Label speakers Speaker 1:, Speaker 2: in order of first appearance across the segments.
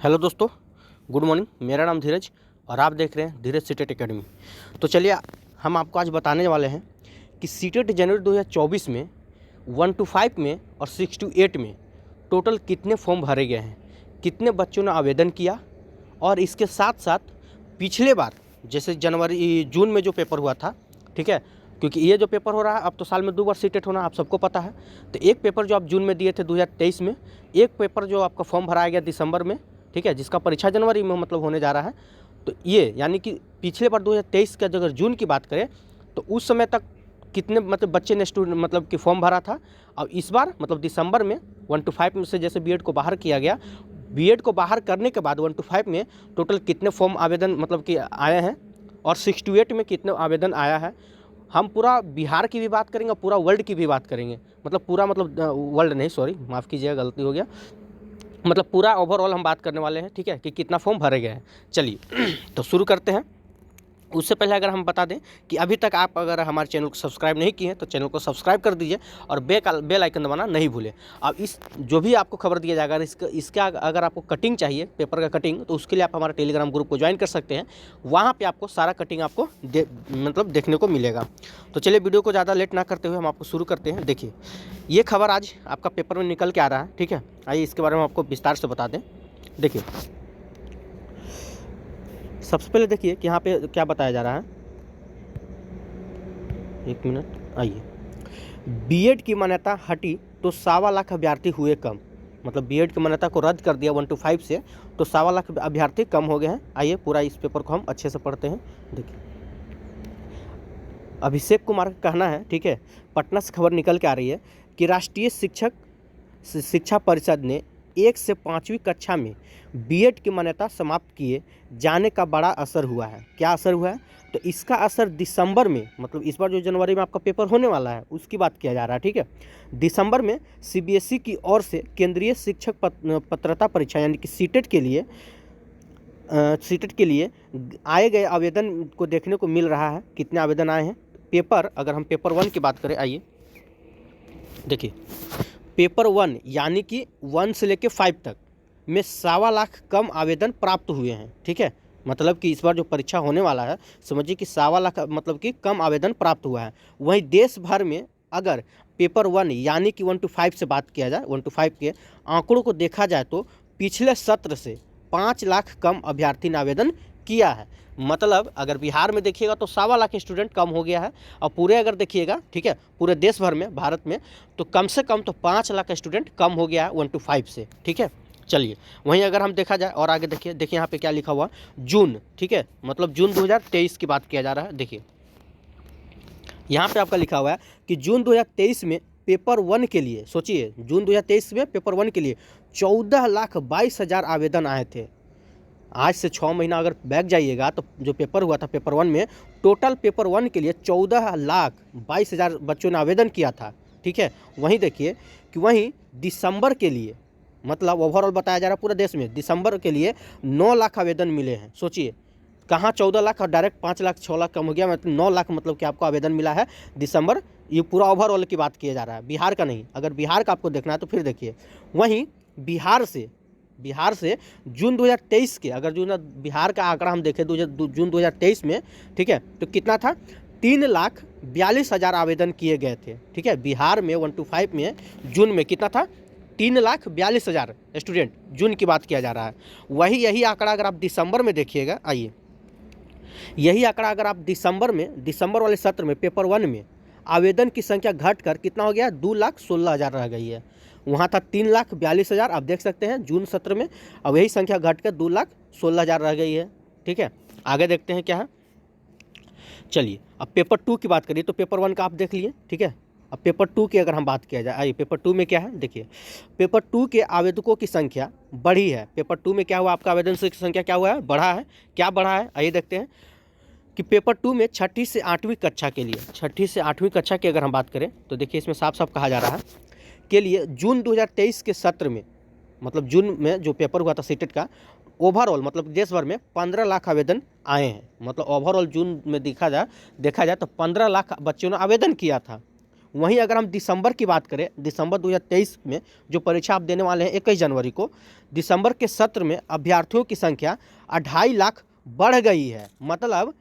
Speaker 1: Hello दोस्तों, good morning. मेरा नाम धीरज और आप देख रहे हैं धीरज सीटेट एकेडमी। तो चलिए हम आपको आज बताने वाले हैं कि सीटेट जनवरी 2024 में 1 to 5 में और 6 to 8 में टोटल कितने फॉर्म भरे गए हैं, कितने बच्चों ने आवेदन किया और इसके साथ साथ पिछले बार जैसे जून में जो पेपर हुआ था, ठीक है, क्योंकि ये जो पेपर हो रहा है अब तो साल में 2 बार सीटेट होना आप सबको पता है। तो एक पेपर जो आप जून में दिए थे 2023 में, एक पेपर जो आपका फॉर्म भराया गया दिसंबर में, ठीक है, जिसका परीक्षा जनवरी में मतलब होने जा रहा है। तो ये यानी कि पिछले बार 2023 का अगर जून की बात करें तो उस समय तक कितने मतलब बच्चे ने स्टूडेंट मतलब कि फॉर्म भरा था। और इस बार मतलब दिसंबर में 1 to 5 में से जैसे बीएड को बाहर किया गया, बीएड को बाहर करने के बाद 1 to 5 में टोटल कितने फॉर्म आवेदन मतलब कि आए हैं और 6 to 8 में कितने आवेदन आया है। हम पूरा बिहार की भी बात करेंगे, पूरा वर्ल्ड की भी बात करेंगे, मतलब पूरा मतलब वर्ल्ड नहीं, सॉरी माफ़ कीजिएगा, गलती हो गया, मतलब पूरा ओवरऑल हम बात करने वाले हैं, ठीक है, कि कितना फॉर्म भरे गए हैं। चलिए तो शुरू करते हैं। उससे पहले अगर हम बता दें कि अभी तक आप अगर हमारे चैनल को सब्सक्राइब नहीं किए हैं तो चैनल को सब्सक्राइब कर दीजिए और बेल आइकन दबाना नहीं भूलें। अब इस जो भी आपको खबर दिया जाएगा इसका अगर आपको कटिंग चाहिए, पेपर का कटिंग, तो उसके लिए आप हमारे टेलीग्राम ग्रुप को ज्वाइन कर सकते हैं। वहाँ पे आपको सारा कटिंग आपको मतलब देखने को मिलेगा। तो चलिए वीडियो को ज़्यादा लेट ना करते हुए हम आपको शुरू करते हैं। देखिए ये खबर आज आपका पेपर में निकल के आ रहा है, ठीक है। आइए इसके बारे में आपको विस्तार से बता दें। देखिए सबसे पहले देखिए कि यहाँ पे क्या बताया जा रहा है, एक मिनट। आइए, बीएड की मान्यता हटी तो 1.25 लाख अभ्यर्थी हुए कम, मतलब बीएड की मान्यता को रद्द कर दिया 1 to 5 से, तो 1.25 लाख अभ्यर्थी कम हो गए हैं। आइए पूरा इस पेपर को हम अच्छे से पढ़ते हैं। देखिए अभिषेक कुमार का कहना है, ठीक है, पटना से खबर निकल के आ रही है कि राष्ट्रीय शिक्षा परिषद ने 1 से 5वीं कक्षा में बीएड की मान्यता समाप्त किए जाने का बड़ा असर हुआ है। क्या असर हुआ है? तो इसका असर दिसंबर में, मतलब इस बार जो जनवरी में आपका पेपर होने वाला है उसकी बात किया जा रहा है, ठीक है। दिसंबर में सीबीएसई की ओर से केंद्रीय शिक्षक पात्रता परीक्षा यानी कि सीटेट के लिए आए गए आवेदन को देखने को मिल रहा है। कितने आवेदन आए हैं? पेपर, अगर हम पेपर 1 की बात करें, आइए देखिए पेपर 1 यानी कि 1 से लेकर 5 तक में 1.25 लाख कम आवेदन प्राप्त हुए हैं, ठीक है। मतलब कि इस बार जो परीक्षा होने वाला है समझिए कि 1.25 लाख मतलब कि कम आवेदन प्राप्त हुआ है। वहीं देश भर में अगर पेपर 1 यानी कि 1 to 5 से बात किया जाए, 1 to 5 के आंकड़ों को देखा जाए तो पिछले सत्र से 5 लाख कम अभ्यर्थी ने आवेदन किया है। मतलब अगर बिहार में देखिएगा तो 1.25 लाख स्टूडेंट कम हो गया है, और पूरे अगर देखिएगा, ठीक है, पूरे देश भर में भारत में तो कम से कम तो 5 लाख स्टूडेंट कम हो गया है 1 to 5 से, ठीक है। चलिए वहीं अगर हम देखा जाए और आगे देखिए यहाँ पे क्या लिखा हुआ, जून, ठीक है, मतलब जून 2023 की बात किया जा रहा है। देखिए यहाँ पे आपका लिखा हुआ है कि जून 2023 में पेपर 1 के लिए, सोचिए जून 2023 में पेपर 1 के लिए 14,22,000 आवेदन आए थे। आज से 6 महीना अगर बैक जाइएगा तो जो पेपर हुआ था पेपर 1 में, टोटल पेपर 1 के लिए 14,22,000 बच्चों ने आवेदन किया था, ठीक है। वहीं देखिए कि वहीं दिसंबर के लिए, मतलब ओवरऑल बताया जा रहा है पूरे देश में, दिसंबर के लिए 9 लाख आवेदन मिले हैं। सोचिए कहाँ 14 लाख और डायरेक्ट 5 लाख 6 लाख कम हो गया, मतलब 9 लाख मतलब कि आपको आवेदन मिला है दिसंबर। ये पूरा ओवरऑल की बात किया जा रहा है, बिहार का नहीं। अगर बिहार का आपको देखना है तो फिर देखिए वहीं बिहार से जून 2023 के, अगर जो बिहार का आंकड़ा हम देखें जून 2023 में, ठीक है, तो कितना था? 3,42,000 आवेदन किए गए थे, ठीक है। बिहार में 1 to 5 में जून में कितना था? 3,42,000 स्टूडेंट, जून की बात किया जा रहा है। यही आंकड़ा अगर आप दिसंबर में देखिएगा, आइए यही आंकड़ा अगर आप दिसंबर वाले सत्र में पेपर 1 में आवेदन की संख्या घटकर कितना हो गया? 2,16,000 रह गई है। वहाँ था 3,42,000, आप देख सकते हैं जून सत्र में, अब यही संख्या घटकर 2,16,000 रह गई है, ठीक है। आगे देखते हैं क्या है। चलिए अब पेपर 2 की बात करिए, तो पेपर 1 का आप देख लिए, ठीक है। अब पेपर 2 की अगर हम बात किया जाए, आइए पेपर 2 में क्या है देखिए। पेपर 2 के आवेदकों की संख्या बढ़ी है। पेपर 2 में क्या हुआ? आपका आवेदन की संख्या क्या हुआ है? बढ़ा है। क्या बढ़ा है? आइए देखते हैं कि पेपर 2 में 6ठी से 8वीं कक्षा के लिए, 6ठी से 8वीं कक्षा की अगर हम बात करें तो देखिए इसमें साफ साफ कहा जा रहा है के लिए जून 2023 के सत्र में, मतलब जून में जो पेपर हुआ था सीटेट का, ओवरऑल मतलब देश भर में 15 लाख आवेदन आए हैं। मतलब ओवरऑल जून में देखा जाए तो 15 लाख बच्चों ने आवेदन किया था। वहीं अगर हम दिसंबर की बात करें, दिसंबर 2023 में जो परीक्षा आप देने वाले हैं 21 जनवरी को, दिसंबर के सत्र में अभ्यर्थियों की संख्या 2.5 लाख बढ़ गई है। मतलब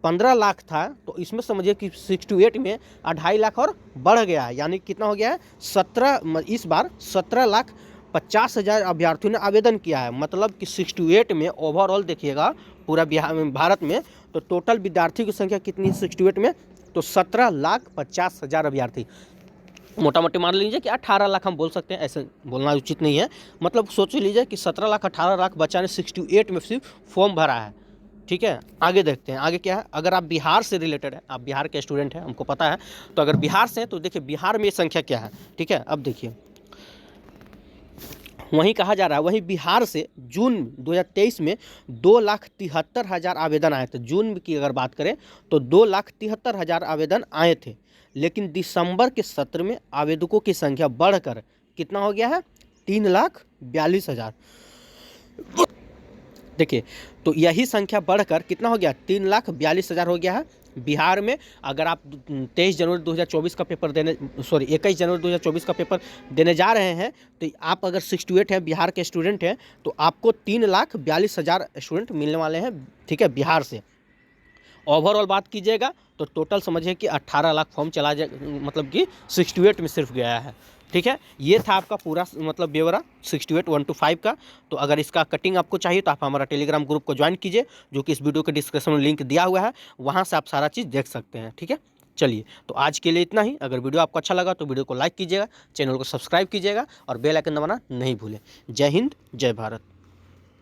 Speaker 1: 15 लाख था तो इसमें समझिए कि 68 में 2.5 लाख और बढ़ गया है, यानी कितना हो गया है 17, इस बार 17,50,000 अभ्यर्थियों ने आवेदन किया है। मतलब कि 68 में ओवरऑल देखिएगा पूरा भारत में तो टोटल विद्यार्थी की संख्या कितनी है 68 में, तो 17,50,000 अभ्यर्थी। मोटा मोटी मान लीजिए कि 18 लाख हम बोल सकते हैं, ऐसे बोलना उचित नहीं है। मतलब सोच लीजिए कि 17 लाख 18 लाख बच्चा ने 68 में सिर्फ फॉर्म भरा है। ठीक है, आगे देखते हैं आगे क्या है। अगर आप बिहार से रिलेटेड है, आप बिहार के स्टूडेंट हैं, हमको पता है, तो अगर बिहार से हैं तो देखिए बिहार में संख्या क्या है। ठीक है, अब देखिए वहीं कहा जा रहा है, वहीं बिहार से जून 2023 में 2,73,000 आवेदन आए थे। जून की अगर बात करें तो 2,73,000 आवेदन आए थे, लेकिन दिसंबर के सत्र में आवेदकों की संख्या बढ़कर कितना हो गया है 3,42,000। देखिए तो यही संख्या बढ़कर कितना हो गया 3,42,000 हो गया है। बिहार में अगर आप 23 जनवरी 2024 का पेपर देने 21 जनवरी 2024 का पेपर देने जा रहे हैं तो आप अगर 68 हैं बिहार के स्टूडेंट हैं तो आपको 3,42,000 स्टूडेंट मिलने वाले हैं। ठीक है, बिहार से ओवरऑल बात कीजिएगा तो टोटल समझिए कि 18 लाख फॉर्म चला जाए, मतलब कि 68 में सिर्फ गया है। ठीक है, ये था आपका पूरा मतलब ब्यौरा 68 1 to 5 का। तो अगर इसका कटिंग आपको चाहिए तो आप हमारा टेलीग्राम ग्रुप को ज्वाइन कीजिए, जो कि इस वीडियो के डिस्क्रिप्शन में लिंक दिया हुआ है, वहाँ से आप सारा चीज़ देख सकते हैं। ठीक है, चलिए तो आज के लिए इतना ही। अगर वीडियो आपको अच्छा लगा तो वीडियो को लाइक कीजिएगा, चैनल को सब्सक्राइब कीजिएगा और बेल आइकन दबाना नहीं भूलें। जय हिंद, जय भारत।